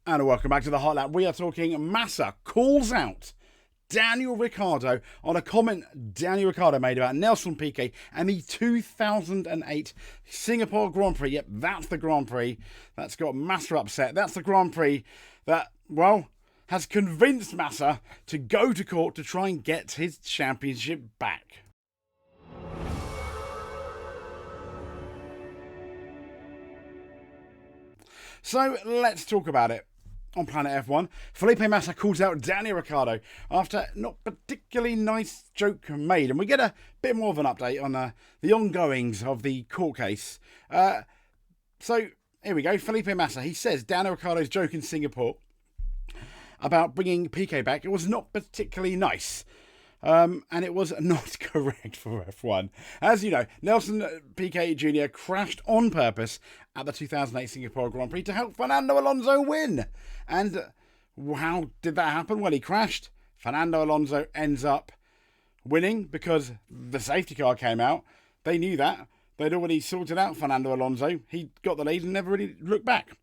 And welcome back to the Hot Lap. We are talking Massa calls out Daniel Ricciardo on a comment Daniel Ricciardo made about Nelson Piquet and the 2008 Singapore Grand Prix. Yep, that's the Grand Prix that's got Massa upset. That's the Grand Prix that, well, has convinced Massa to go to court to try and get his championship back. So let's talk about it. On Planet F1, Felipe Massa calls out Daniel Ricciardo after not particularly nice joke made. And we get a bit more of an update on the ongoings of the court case. So here we go. Felipe Massa, he says Daniel Ricciardo's joke in Singapore about bringing Piquet back, it was not particularly nice. And it was not correct for F1. As you know, Nelson Piquet Jr. crashed on purpose at the 2008 Singapore Grand Prix to help Fernando Alonso win. And how did that happen? Well, he crashed. Fernando Alonso ends up winning because the safety car came out. They knew that. They'd already sorted out Fernando Alonso. He got the lead and never really looked back.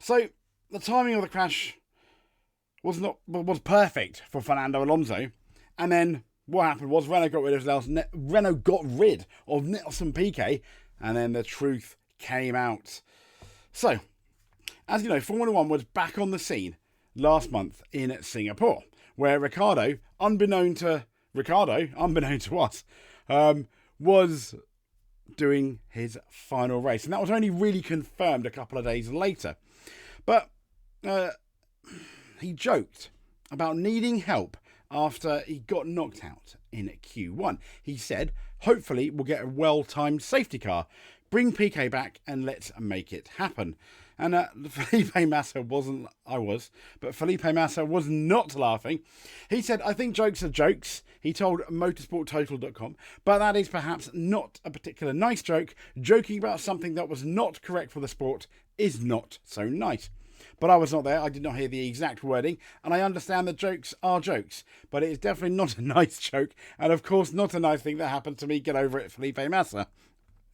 So the timing of the crash was perfect for Fernando Alonso. And then what happened was Renault got rid of Nelson Piquet, and then the truth came out. So, as you know, Formula One was back on the scene last month in Singapore, where Ricciardo, unbeknown to us, was doing his final race. And that was only really confirmed a couple of days later. But he joked about needing help after he got knocked out in Q1. He said, hopefully we'll get a well-timed safety car. Bring Piquet back and let's make it happen. And Felipe Massa Felipe Massa was not laughing. He said, I think jokes are jokes. He told motorsporttotal.com, but that is perhaps not a particular nice joke. Joking about something that was not correct for the sport is not so nice. But I was not there. I did not hear the exact wording. And I understand that jokes are jokes. But it is definitely not a nice joke. And of course, not a nice thing that happened to me. Get over it, Felipe Massa.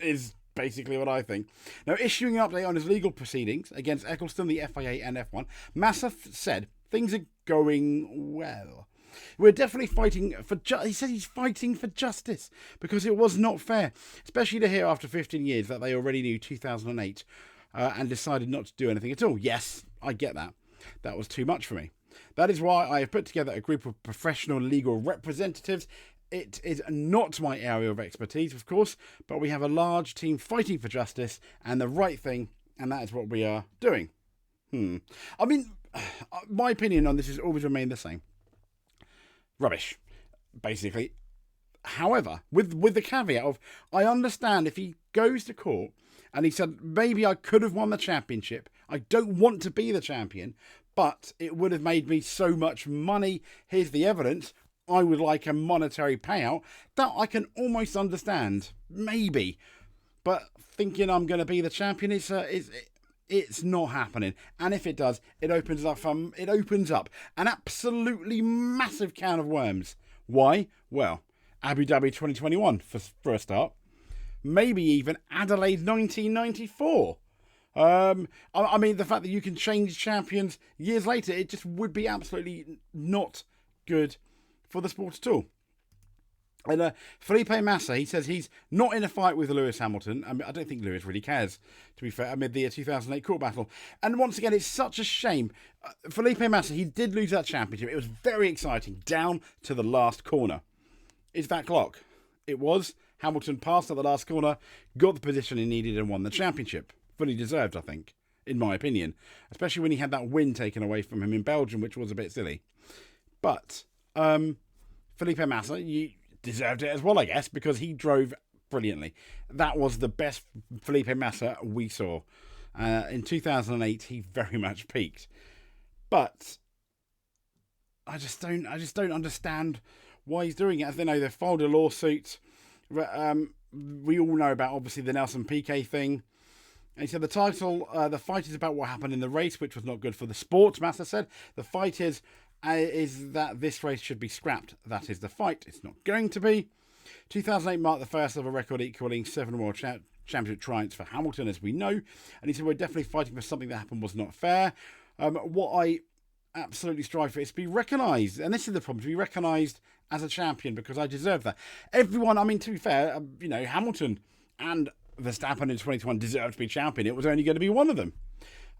Is basically what I think. Now, issuing an update on his legal proceedings against Eccleston, the FIA and F1, Massa said things are going well. We're definitely fighting for he said he's fighting for justice because it was not fair. Especially to hear after 15 years that they already knew 2008 and decided not to do anything at all. Yes, I get that. That was too much for me. That is why I have put together a group of professional legal representatives. It is not my area of expertise, of course, but we have a large team fighting for justice and the right thing, and that is what we are doing. I mean, my opinion on this has always remained the same. Rubbish, basically. However, with the caveat of, I understand if he goes to court and he said, maybe I could have won the championship. I don't want to be the champion, but it would have made me so much money. Here's the evidence. I would like a monetary payout. That I can almost understand. Maybe. But thinking I'm going to be the champion, it's not happening. And if it does, it opens up an absolutely massive can of worms. Why? Well, Abu Dhabi 2021 for a start. Maybe even Adelaide 1994. I mean, the fact that you can change champions years later, it just would be absolutely not good for the sport at all. And Felipe Massa, he says he's not in a fight with Lewis Hamilton. I mean, I don't think Lewis really cares, to be fair, amid the 2008 court battle. And once again, it's such a shame. Felipe Massa, he did lose that championship. It was very exciting, down to the last corner. Is that clock? It was. Hamilton passed at the last corner, got the position he needed and won the championship. Fully deserved, I think, in my opinion. Especially when he had that win taken away from him in Belgium, which was a bit silly. But Felipe Massa, you deserved it as well, I guess, because he drove brilliantly. That was the best Felipe Massa we saw. In 2008, he very much peaked. But I just don't understand why he's doing it. As they know, they filed a lawsuit. We all know about, obviously, the Nelson Piquet thing. And he said the title, the fight is about what happened in the race, which was not good for the sport, Massa said. The fight is that this race should be scrapped. That is the fight. It's not going to be. 2008 marked the first ever record equaling 7 World Championship triumphs for Hamilton, as we know. And he said, we're definitely fighting for something that happened was not fair. What I absolutely strive for is to be recognised, and this is the problem, to be recognised as a champion, because I deserve that. Everyone, I mean, to be fair, Hamilton and Verstappen in 2021 deserved to be champion. It was only going to be one of them.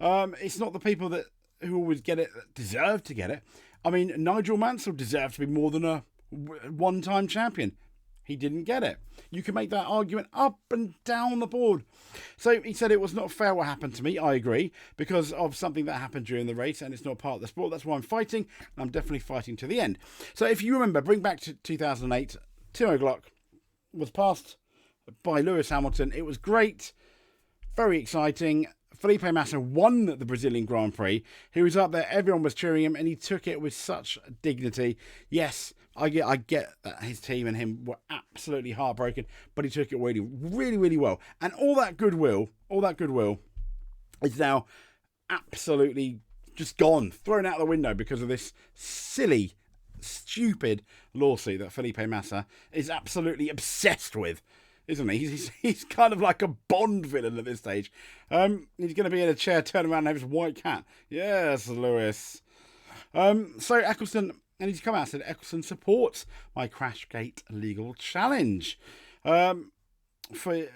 It's not the people who always get it that deserve to get it. I mean, Nigel Mansell deserved to be more than a one-time champion. He didn't get it. You can make that argument up and down the board. So he said it was not fair what happened to me. I agree, because of something that happened during the race, and it's not part of the sport. That's why I'm fighting, and I'm definitely fighting to the end. So if you remember, bring back to 2008, Timo Glock was passed by Lewis Hamilton. It was great, very exciting. Felipe Massa won the Brazilian Grand Prix. He was up there, everyone was cheering him, and he took it with such dignity. Yes, I get that his team and him were absolutely heartbroken, but he took it really, really, really well. And all that goodwill is now absolutely just gone, thrown out the window because of this silly, stupid lawsuit that Felipe Massa is absolutely obsessed with. Isn't he? He's kind of like a Bond villain at this stage. He's going to be in a chair, turn around and have his white cat. Yes, Lewis. So Eccleston, and he's come out and said Eccleston supports my Crashgate legal challenge. What does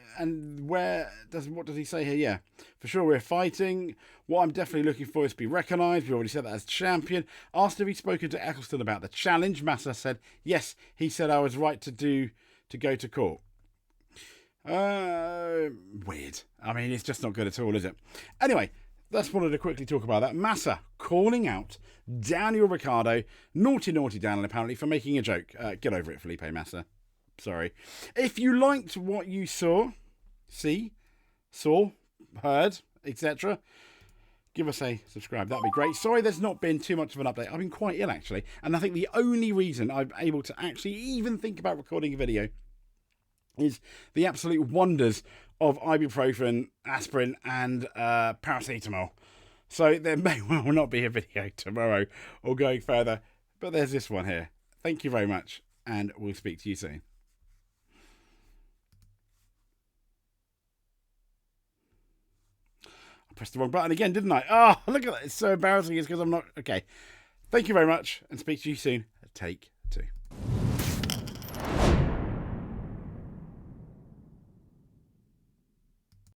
he say here? Yeah, for sure we're fighting. What I'm definitely looking for is to be recognised. We already said that as champion. Asked if he'd spoken to Eccleston about the challenge. Massa said yes. He said I was right to go to court. Weird. I mean, it's just not good at all, is it? Anyway, just wanted to quickly talk about that. Massa calling out Daniel Ricciardo, naughty Daniel, apparently, for making a joke. Get over it, Felipe Massa. Sorry. If you liked what you saw, heard, etc., give us a subscribe. That'd be great. Sorry there's not been too much of an update. I've been quite ill, actually. And I think the only reason I'm able to actually even think about recording a video is the absolute wonders of ibuprofen, aspirin, and paracetamol. So there may well not be a video tomorrow or going further, but there's this one here. Thank you very much, and we'll speak to you soon. I pressed the wrong button again, didn't I? Oh, look at that. It's so embarrassing. It's because I'm not... Okay. Thank you very much, and speak to you soon. Take